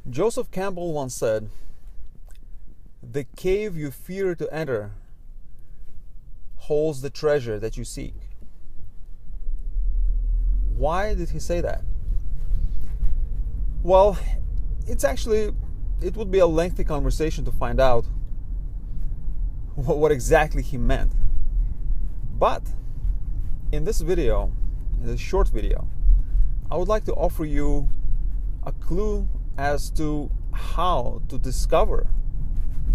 Joseph Campbell once said, "The cave you fear to enter holds the treasure that you seek." Why did he say that? Well, it would be a lengthy conversation to find out what exactly he meant. But in this video, in this short video, I would like to offer you a clue as to how to discover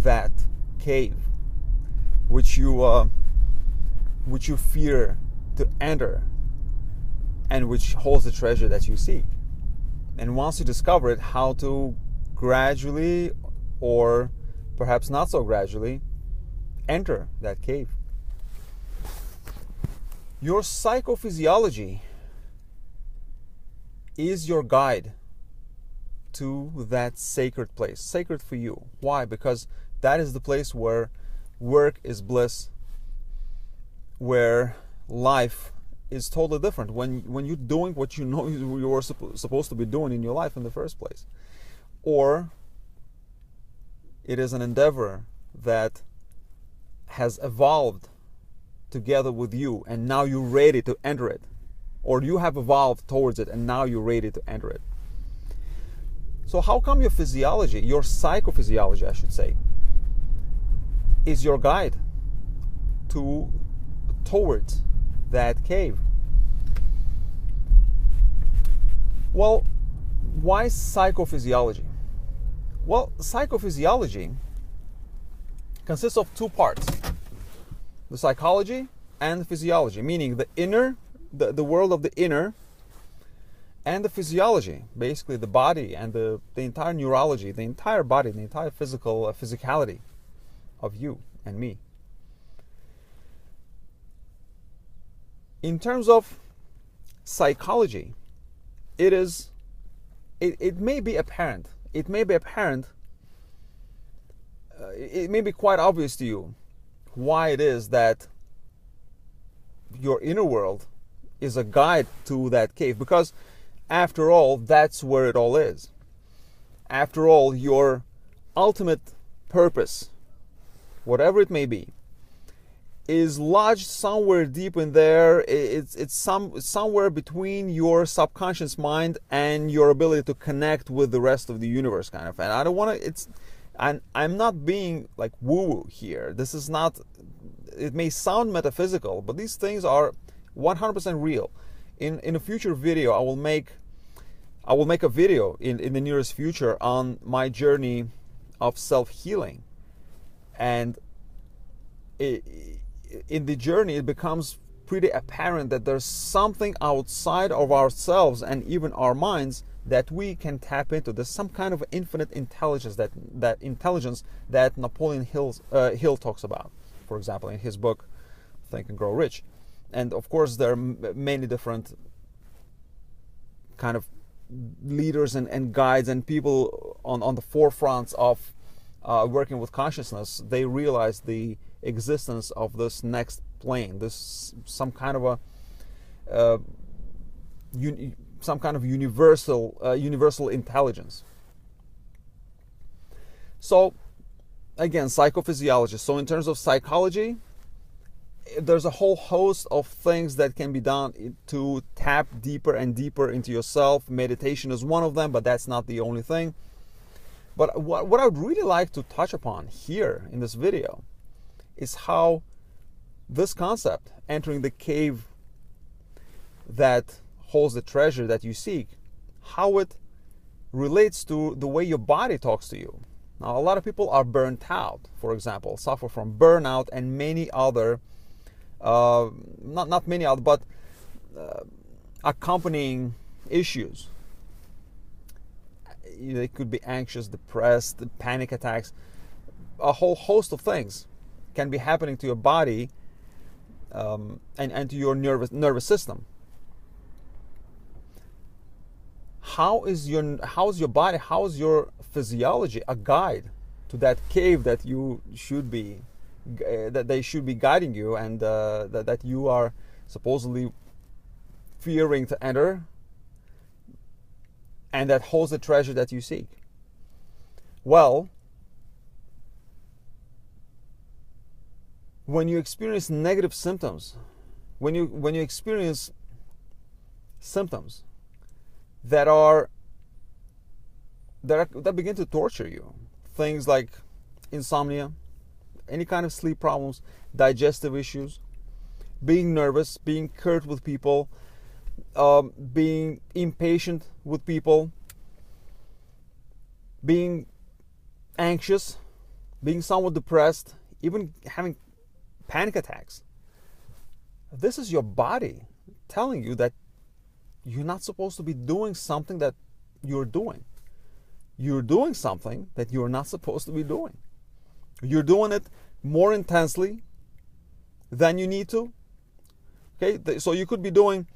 that cave which you fear to enter and which holds the treasure that you seek. And once you discover it, how to gradually, or perhaps not so gradually, enter that cave. Your psychophysiology is your guide to that sacred place. Sacred for you. Why? Because that is the place where work is bliss, where life is totally different, when you're doing what you know you were supposed to be doing in your life in the first place. Or it is an endeavor that has evolved together with you, and now you're ready to enter it. Or you have evolved towards it, and now you're ready to enter it. So how come your physiology, your psychophysiology, I should say, is your guide towards that cave? Well, why psychophysiology? Well, psychophysiology consists of two parts: the psychology and the physiology, meaning the inner, the world of the inner, and the physiology, basically the body and the entire neurology, the entire body, the entire physicality of you and me. In terms of psychology, it may be apparent. It may be apparent. It may be quite obvious to you why it is that your inner world is a guide to that cave, because after all, that's where it all is. After all, your ultimate purpose, whatever it may be, is lodged somewhere deep in there. It's somewhere between your subconscious mind and your ability to connect with the rest of the universe, kind of. And I don't want to. I'm not being like woo-woo here. This is not. It may sound metaphysical, but these things are 100% real. In a future video, I will make a video in the nearest future on my journey of self-healing, and in the journey it becomes pretty apparent that there's something outside of ourselves and even our minds that we can tap into. There's some kind of infinite intelligence, that intelligence that Napoleon Hill talks about, for example, in his book Think and Grow Rich. And of course there are many different kind of leaders and guides and people on the forefronts of working with consciousness. They realize the existence of this next plane, this some kind of universal intelligence. So again, psychophysiology. So in terms of psychology, there's a whole host of things that can be done to tap deeper and deeper into yourself. Meditation is one of them, but that's not the only thing. But what I would really like to touch upon here in this video is how this concept, entering the cave that holds the treasure that you seek, how it relates to the way your body talks to you. Now, a lot of people are burnt out, for example, suffer from burnout and many other not many other, but accompanying issues. They could be anxious, depressed, panic attacks. A whole host of things can be happening to your body and to your nervous system. How is your body, how is your physiology a guide to that cave that you should be, that they should be guiding you, and that you are supposedly fearing to enter, and that holds the treasure that you seek? Well, when you experience negative symptoms, when you experience symptoms that begin to torture you, things like insomnia, any kind of sleep problems, digestive issues, being nervous, being curt with people, being impatient with people, being anxious, being somewhat depressed, even having panic attacks. This is your body telling you that you're not supposed to be doing something that you're doing. You're doing something that you're not supposed to be doing. You're doing it more intensely than you need to. Okay, so you could be doing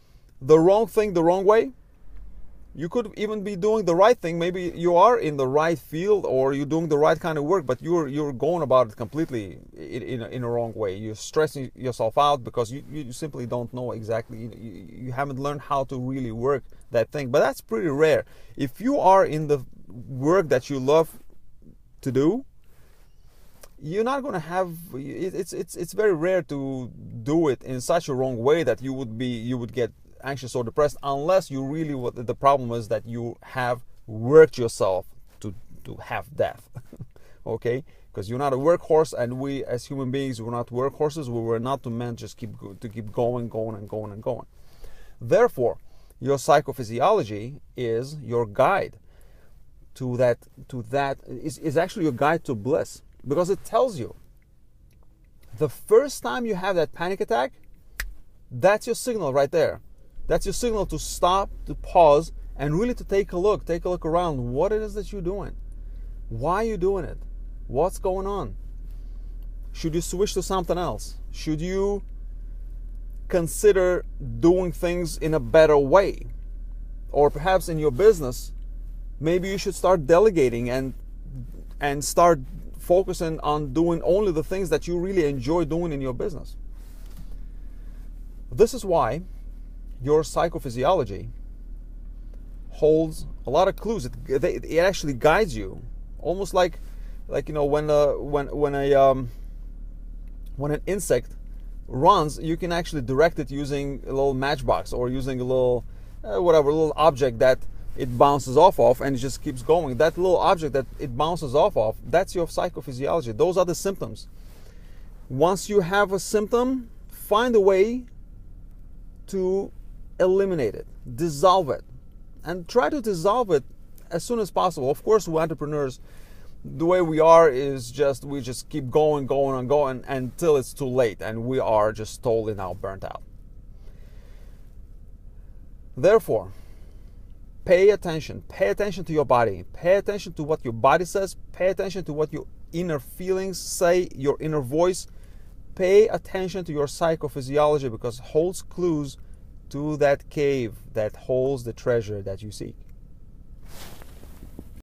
the wrong thing the wrong way. You could even be doing the right thing. Maybe you are in the right field, or you're doing the right kind of work, but you're going about it completely in a wrong way. You're stressing yourself out because you simply don't know exactly. You haven't learned how to really work that thing. But that's pretty rare. If you are in the work that you love to do, you're not going to have. It's very rare to do it in such a wrong way that you would get anxious or depressed, unless you really, what the problem is that you have worked yourself to have death. Okay, because you're not a workhorse, and we as human beings, we're not workhorses. We were not meant just keep going. Therefore, your psychophysiology is your guide to that is actually your guide to bliss, because it tells you the first time you have that panic attack, that's your signal right there. That's your signal to stop, to pause, and really to take a look around. What it is that you're doing? Why are you doing it? What's going on? Should you switch to something else? Should you consider doing things in a better way? Or perhaps in your business, maybe you should start delegating and start focusing on doing only the things that you really enjoy doing in your business. This is why your psychophysiology holds a lot of clues. It actually guides you, almost like when an insect runs, you can actually direct it using a little matchbox, or using a little little object that it bounces off of, and it just keeps going. That little object that it bounces off of, that's your psychophysiology. Those are the symptoms. Once you have a symptom, find a way to eliminate it, dissolve it, and try to dissolve it as soon as possible. Of course, we entrepreneurs, the way we are is we just keep going until it's too late, and we are just totally now burnt out. Therefore, pay attention to your body, pay attention to what your body says, pay attention to what your inner feelings say, your inner voice. Pay attention to your psychophysiology, because it holds clues to that cave that holds the treasure that you seek.